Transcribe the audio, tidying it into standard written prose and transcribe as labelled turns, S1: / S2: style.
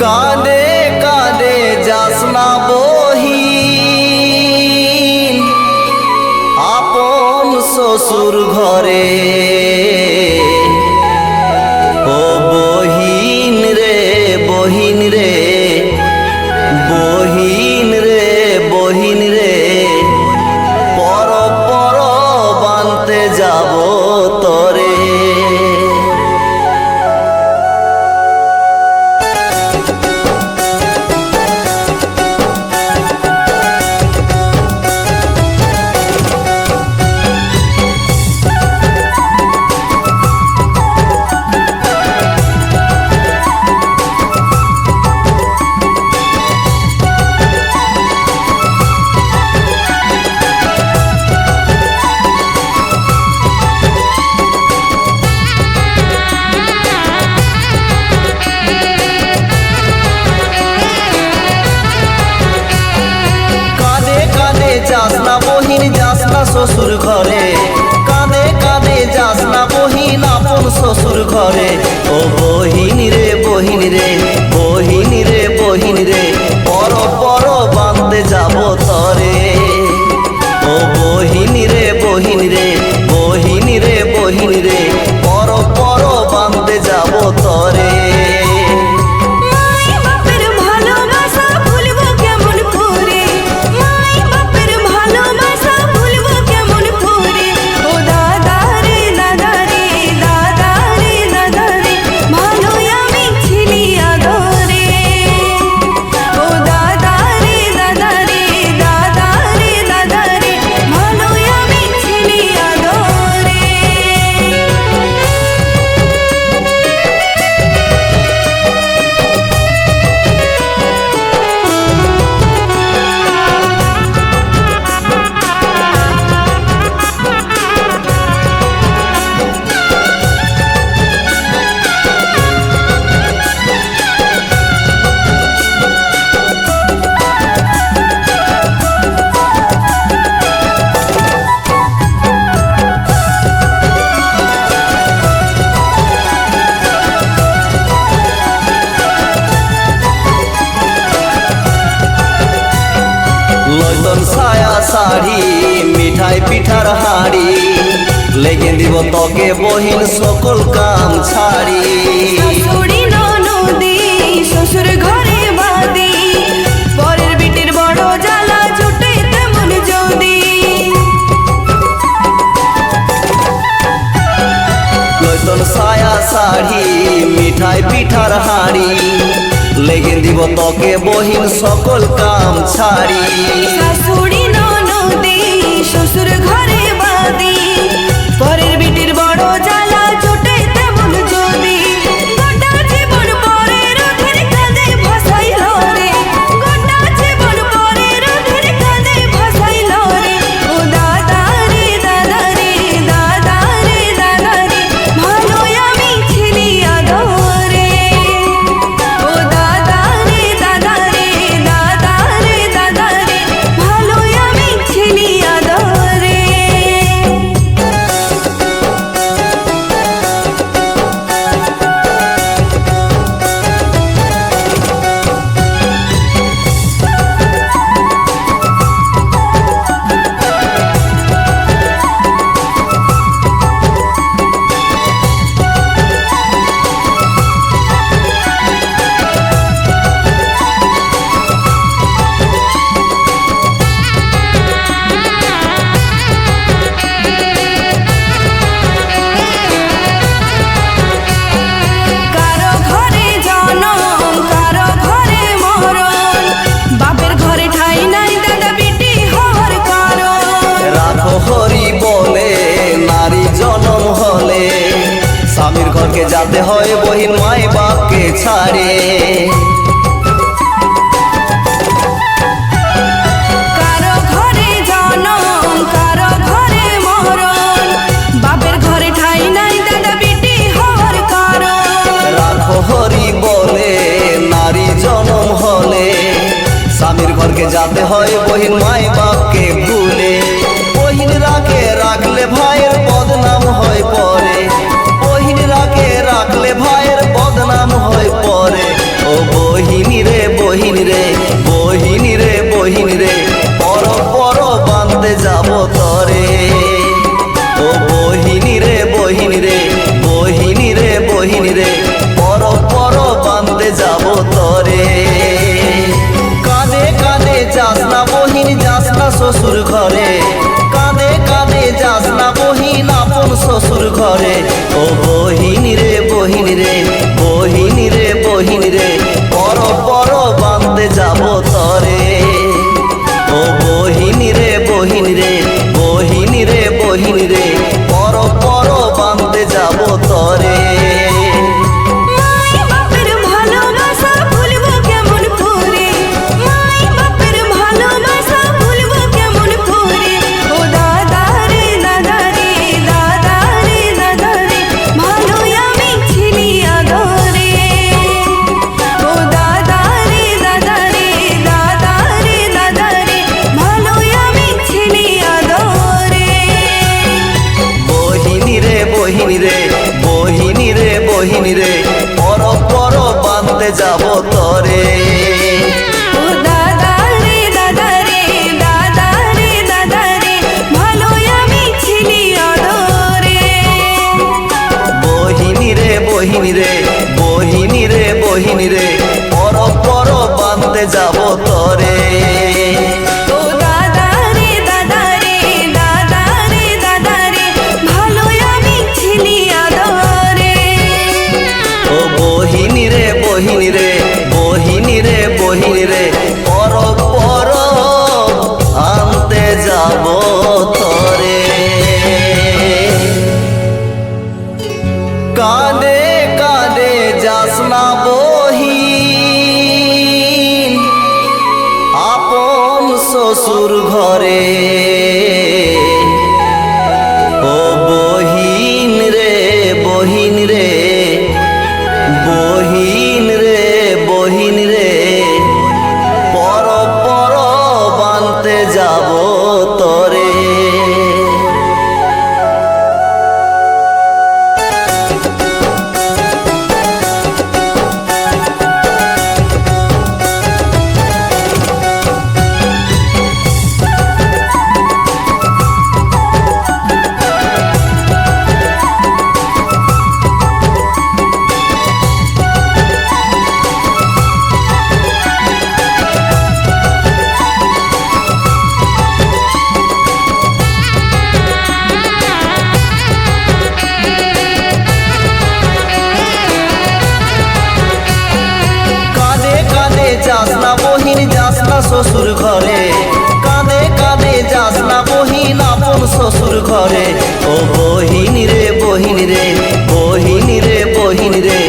S1: কাঁদে কাঁদে যাস না বহিন আপন শ্বশুর ঘরে। ও বহিন রে বহিন রে বহিন রে বহিন রে পর পর বানতে যাব তরে। যাস না বহিন যাস না শ্বশুর ঘরে। কাঁদে কাঁদে যাস না বহিন আপন শ্বশুর ঘরে। ও বহিন রে বহিন রে বহিন রে বহিন রে পর পর বাঁধতে যাব তরে। ও বহিন রে বহিন রে বহিন রে বহিন রে পর পর বাঁধতে যাব তরে। লইতন ছায়া শাড়ি মিঠাই পিঠার হাড়ি লেগে দিব তোকে বহিন সকল কাম ছাড়ি।
S2: শাশুড়ি ননদি শ্বশুর ঘরে বাদি পরের বিটির বড় জ্বালা জুটে তেমন যদি।
S1: লইতন ছায়া শাড়ি মিঠাই পিঠার হাড়ি লেগে দিব তোকে বহিন সকল কাম ছাড়ি।
S2: শাশুড়ি ননদি শ্বশুর ঘরে বাদি পরের বিটির বড় জ্বালা জুটে তেমন যদি। গোটা জীবন পরের রোধের কাঁধে ভাসাইল রে গোটা জীবন পরের রোধের কাঁধে ভাসাইল রে। ও দাদা রে দাদা রে দাদা রে দাদা রে ভালো আমি ছিলি আদরে। ও দাদা রে দাদা রে দাদা রে দাদা রে ভালো আমি ছিলি আদরে। কারো ঘরে জনম কারো ঘরে মরণ বাপের ঘরে ঠাই নাই দাদা বিটি হওয়ার কারণ।
S1: রাখো হরি বলে নারী জনম হলে স্বামীর ঘরকে যাতে হয় বহিন মাই বাপকে ছাড়ে।
S2: কারো ঘরে জনম কারো ঘরে মরণ বাপের ঘরে ঠাই নাই দাদা বিটি হওয়ার কারণ।
S1: রাখো হরি বলে নারী জনম হলে স্বামীর ঘরকে যাতে হয় বহিন মাই বাপকে ভুলে। বহিন রাখে রাখলে ভাইয়ের বদনাম হয় পরে। বহিন রাখে রাখলে ভাইয়ের বদনাম হয় পরে। ও শ্বশুর ঘরে কাঁদে কাঁদে যাস না বহিন আপন শ্বশুর ঘরে ও বহিন রে বহিন রে বহিন রে বহিন রে পর পর বাঁধতে যাব তরে ও বহিন রে বহিন রে বহিন রে বহিন রে পর পর বাঁধতে যাব তরে
S2: মাই বাপের ভালোবাসা ভুলবো কেমন করে মাই বাপের ভালোবাসা ভুলবো কেমন করে ও দাদা রে দাদা রে দাদা রে দাদা রে ভালোই আমি ছিলি আদরে ও দাদা রে দাদা রে দাদা রে দাদা রে ভালোই আমি ছিলি আদরে
S1: বহিনী রে বহিনী রে বহিনী রে বহিনী রে পর পর বাঁধতে যাব তরে
S2: ও দাদা রে দাদা রে দাদা রে দাদা রে ভালোই আমি ছিলি আদরে
S1: বহিনী রে বহিনী রে বহিনী রে বহিনী রে পর পর বাঁধতে যাব তরে
S2: ও দাদা রে দাদা রে দাদা রে দাদা রে ভালোই আমি ছিলি আদরে
S1: ও বহিনী রে বহিনী রে বহিনী রে বহিনী রে পর পর আনতে যাব তরে কাঁদে কাঁদে যাস না বহিন আপন শ্বশুর ঘরে ও বহিন রে বহিন রে বহিন রে বহিন রে পর পর বানতে যাব তরে কাঁদে কাঁদে যাস না বহিন যাস না শ্বশুর ঘরে কাঁদে কাঁদে যাস না বহিন আপন শ্বশুর ঘরে ও বহিন রে বহিন রে বহিন রে বহিন রে